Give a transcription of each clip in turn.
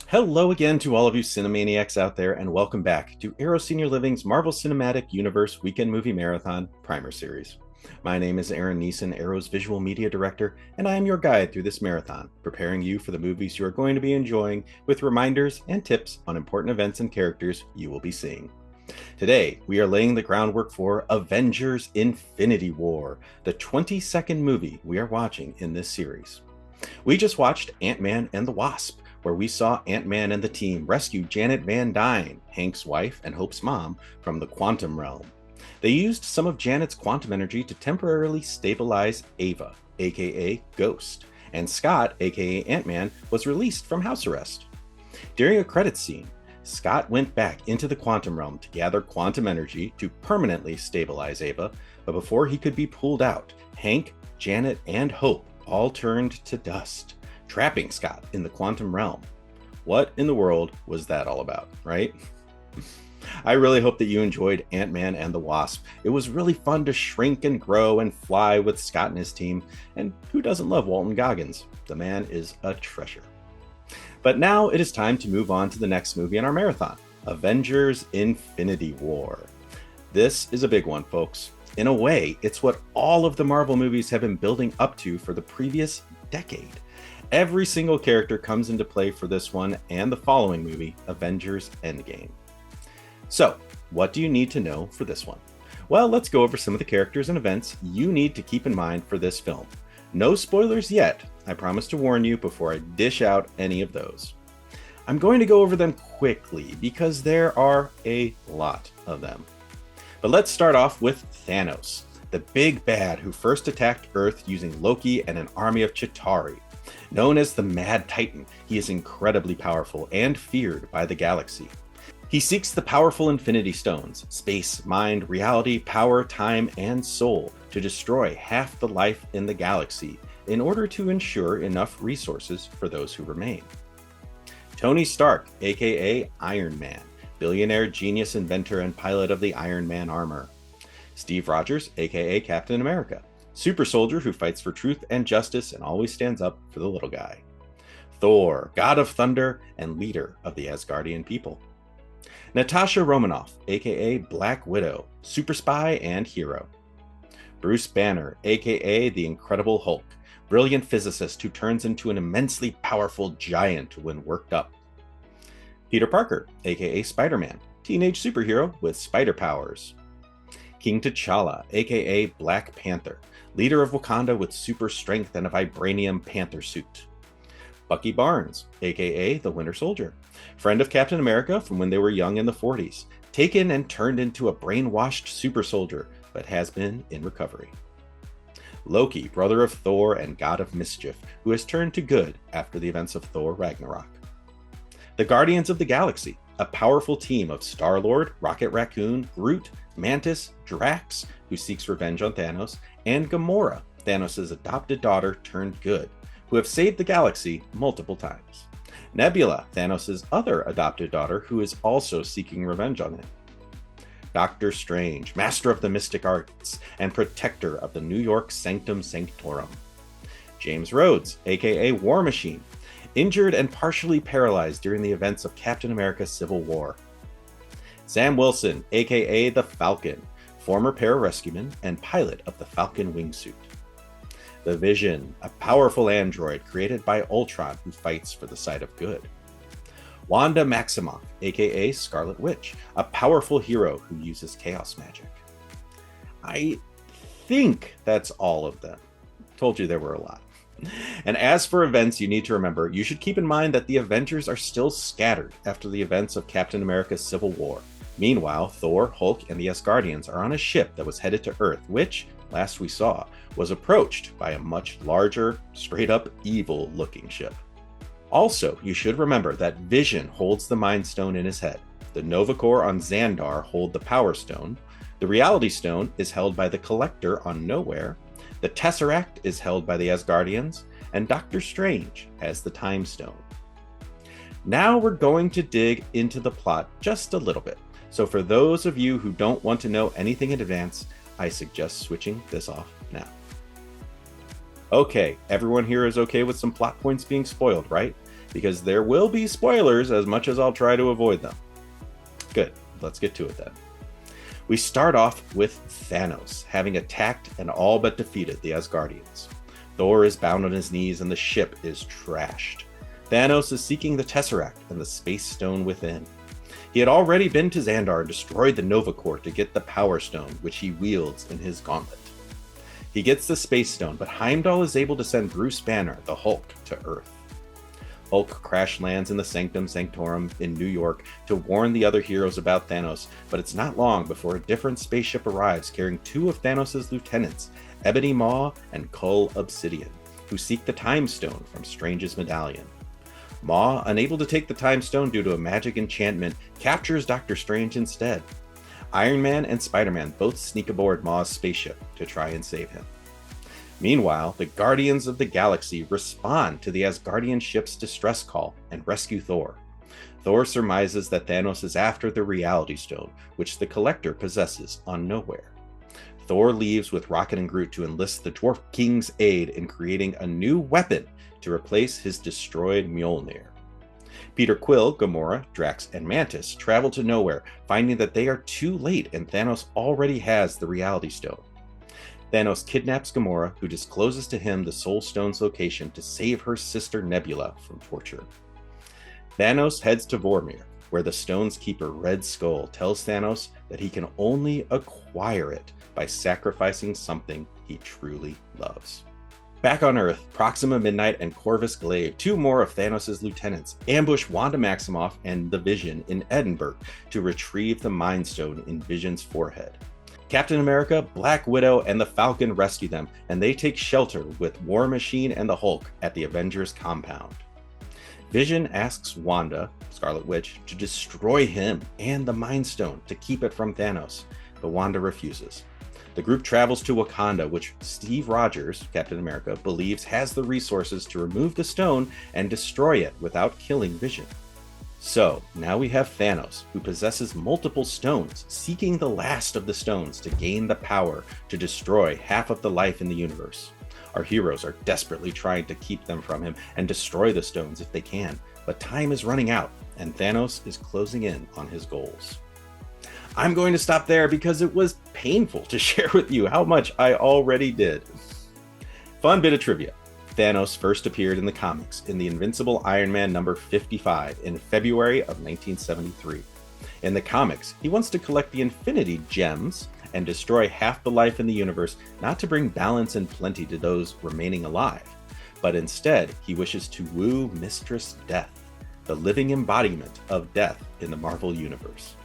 Hello again to all of you Cinemaniacs out there, and welcome back to Arrow Senior Living's Marvel Cinematic Universe Weekend Movie Marathon Primer Series. My name is Aaron Neeson, Arrow's Visual Media Director, and I am your guide through this marathon, preparing you for the movies you are going to be enjoying with reminders and tips on important events and characters you will be seeing. Today, we are laying the groundwork for Avengers Infinity War, the 22nd movie we are watching in this series. We just watched Ant-Man and the Wasp, where we saw Ant-Man and the team rescue Janet Van Dyne, Hank's wife and Hope's mom, from the quantum realm. They used some of Janet's quantum energy to temporarily stabilize Ava, aka Ghost, and Scott, aka Ant-Man, was released from house arrest. During a credits scene, Scott went back into the quantum realm to gather quantum energy to permanently stabilize Ava, but before he could be pulled out, Hank, Janet, and Hope all turned to dust, trapping Scott in the quantum realm. What in the world was that all about, right? I really hope that you enjoyed Ant-Man and the Wasp. It was really fun to shrink and grow and fly with Scott and his team, and who doesn't love Walton Goggins? The man is a treasure. But now it is time to move on to the next movie in our marathon, Avengers Infinity War. This is a big one, folks. In a way, it's what all of the Marvel movies have been building up to for the previous decade. Every single character comes into play for this one and the following movie, Avengers Endgame. So, what do you need to know for this one? Well, let's go over some of the characters and events you need to keep in mind for this film. No spoilers yet, I promise to warn you before I dish out any of those. I'm going to go over them quickly because there are a lot of them. But let's start off with Thanos, the big bad who first attacked Earth using Loki and an army of Chitauri. Known as the Mad Titan, he is incredibly powerful and feared by the galaxy. He seeks the powerful Infinity Stones, space, mind, reality, power, time, and soul, to destroy half the life in the galaxy in order to ensure enough resources for those who remain. Tony Stark, aka Iron Man, billionaire, genius, inventor, and pilot of the Iron Man armor. Steve Rogers, aka Captain America, super soldier who fights for truth and justice and always stands up for the little guy. Thor, god of thunder and leader of the Asgardian people. Natasha Romanoff, aka Black Widow, super spy and hero. Bruce Banner, aka the Incredible Hulk, brilliant physicist who turns into an immensely powerful giant when worked up. Peter Parker, aka Spider-Man, teenage superhero with spider powers. King T'Challa, aka Black Panther, leader of Wakanda with super strength and a vibranium panther suit. Bucky Barnes, aka the Winter Soldier, friend of Captain America from when they were young in the 40s, taken and turned into a brainwashed super soldier, but has been in recovery. Loki, brother of Thor and god of mischief, who has turned to good after the events of Thor Ragnarok. The Guardians of the Galaxy, a powerful team of Star-Lord, Rocket Raccoon, Groot, Mantis, Drax, who seeks revenge on Thanos, and Gamora, Thanos' adopted daughter turned good, who have saved the galaxy multiple times. Nebula, Thanos' other adopted daughter, who is also seeking revenge on him. Doctor Strange, master of the mystic arts and protector of the New York Sanctum Sanctorum. James Rhodes, aka War Machine, injured and partially paralyzed during the events of Captain America Civil War. Sam Wilson, aka the Falcon, former pararescueman and pilot of the Falcon wingsuit. The Vision, a powerful android created by Ultron who fights for the side of good. Wanda Maximoff, aka Scarlet Witch, a powerful hero who uses chaos magic. I think that's all of them. Told you there were a lot. And as for events you need to remember, you should keep in mind that the Avengers are still scattered after the events of Captain America's Civil War. Meanwhile, Thor, Hulk, and the Asgardians are on a ship that was headed to Earth, which, last we saw, was approached by a much larger, straight-up evil-looking ship. Also, you should remember that Vision holds the Mind Stone in his head. The Nova Corps on Xandar hold the Power Stone. The Reality Stone is held by the Collector on Nowhere. The Tesseract is held by the Asgardians. And Doctor Strange has the Time Stone. Now we're going to dig into the plot just a little bit. So for those of you who don't want to know anything in advance, I suggest switching this off now. Okay, everyone here is okay with some plot points being spoiled, right? because there will be spoilers as much as I'll try to avoid them. Good, let's get to it then. We start off with Thanos having attacked and all but defeated the Asgardians. Thor is bound on his knees and the ship is trashed. Thanos is seeking the Tesseract and the Space Stone within. He had already been to Xandar and destroyed the Nova Corps to get the Power Stone, which he wields in his gauntlet. He gets the Space Stone, but Heimdall is able to send Bruce Banner, the Hulk, to Earth. Hulk crash lands in the Sanctum Sanctorum in New York to warn the other heroes about Thanos, but it's not long before a different spaceship arrives carrying two of Thanos' lieutenants, Ebony Maw and Cull Obsidian, who seek the Time Stone from Strange's medallion. Maw, unable to take the Time Stone due to a magic enchantment, captures Doctor Strange instead. Iron Man and Spider-Man both sneak aboard Maw's spaceship to try and save him. Meanwhile, the Guardians of the Galaxy respond to the Asgardian ship's distress call and rescue Thor. Thor surmises that Thanos is after the Reality Stone, which the Collector possesses on Nowhere. Thor leaves with Rocket and Groot to enlist the Dwarf King's aid in creating a new weapon to replace his destroyed Mjolnir. Peter Quill, Gamora, Drax, and Mantis travel to Nowhere, finding that they are too late and Thanos already has the Reality Stone. Thanos kidnaps Gamora, who discloses to him the Soul Stone's location to save her sister Nebula from torture. Thanos heads to Vormir, where the Stone's keeper Red Skull tells Thanos that he can only acquire it by sacrificing something he truly loves. Back on Earth, Proxima Midnight and Corvus Glaive, two more of Thanos' lieutenants, ambush Wanda Maximoff and the Vision in Edinburgh to retrieve the Mind Stone in Vision's forehead. Captain America, Black Widow, and the Falcon rescue them, and they take shelter with War Machine and the Hulk at the Avengers compound. Vision asks Wanda, Scarlet Witch, to destroy him and the Mind Stone to keep it from Thanos, but Wanda refuses. The group travels to Wakanda, which Steve Rogers, Captain America, believes has the resources to remove the stone and destroy it without killing Vision. So, now we have Thanos, who possesses multiple stones, seeking the last of the stones to gain the power to destroy half of the life in the universe. Our heroes are desperately trying to keep them from him and destroy the stones if they can, but time is running out, and Thanos is closing in on his goals. I'm going to stop there because it was painful to share with you how much I already did. Fun bit of trivia. Thanos first appeared in the comics in the Invincible Iron Man number 55 in February of 1973. In the comics, he wants to collect the Infinity Gems and destroy half the life in the universe, not to bring balance and plenty to those remaining alive, but instead he wishes to woo Mistress Death, the living embodiment of death in the Marvel Universe.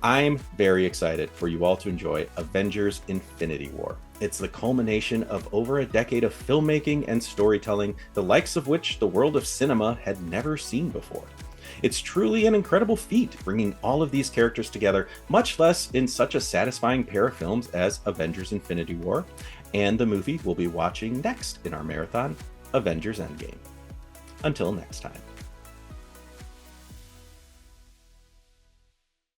I'm very excited for you all to enjoy Avengers Infinity War. It's the culmination of over a decade of filmmaking and storytelling, the likes of which the world of cinema had never seen before. It's truly an incredible feat bringing all of these characters together, much less in such a satisfying pair of films as Avengers Infinity War, and the movie we'll be watching next in our marathon, Avengers Endgame. Until next time.